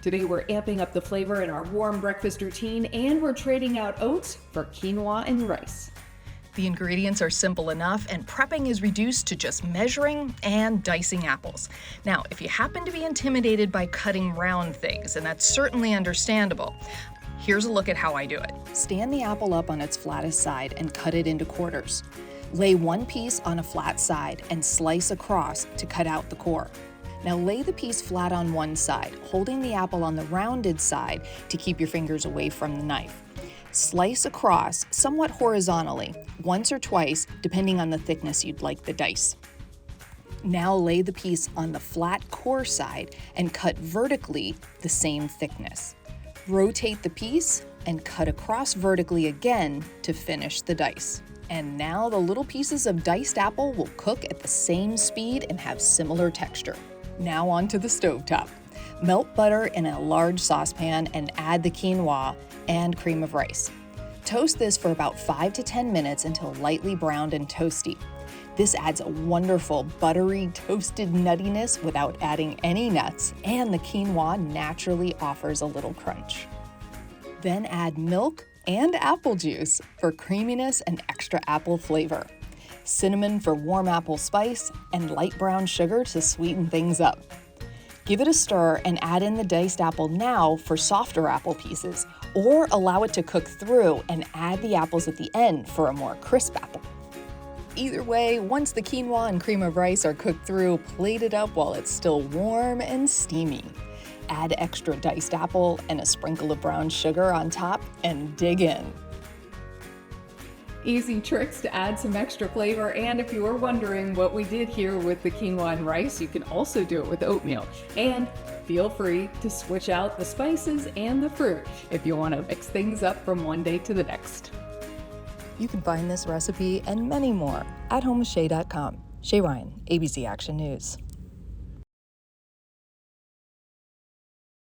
Today we're amping up the flavor in our warm breakfast routine, and we're trading out oats for quinoa and rice. The ingredients are simple enough, and prepping is reduced to just measuring and dicing apples. Now, if you happen to be intimidated by cutting round things, and that's certainly understandable, here's a look at how I do it. Stand the apple up on its flattest side and cut it into quarters. Lay one piece on a flat side and slice across to cut out the core. Now lay the piece flat on one side, holding the apple on the rounded side to keep your fingers away from the knife. Slice across somewhat horizontally, once or twice, depending on the thickness you'd like the dice. Now lay the piece on the flat core side and cut vertically the same thickness. Rotate the piece and cut across vertically again to finish the dice. And now the little pieces of diced apple will cook at the same speed and have similar texture. Now onto the stovetop. Melt butter in a large saucepan and add the quinoa and cream of rice. Toast this for about 5 to 10 minutes until lightly browned and toasty. This adds a wonderful buttery toasted nuttiness without adding any nuts, and the quinoa naturally offers a little crunch. Then add milk and apple juice for creaminess and extra apple flavor. Cinnamon for warm apple spice, and light brown sugar to sweeten things up. Give it a stir and add in the diced apple now for softer apple pieces, or allow it to cook through and add the apples at the end for a more crisp apple. Either way, once the quinoa and cream of rice are cooked through, plate it up while it's still warm and steamy. Add extra diced apple and a sprinkle of brown sugar on top and dig in. Easy tricks to add some extra flavor, and if you were wondering what we did here with the quinoa and rice, you can also do it with oatmeal. And feel free to switch out the spices and the fruit if you want to mix things up from one day to the next. You can find this recipe and many more at homewithshay.com. Shay Ryan, ABC Action News.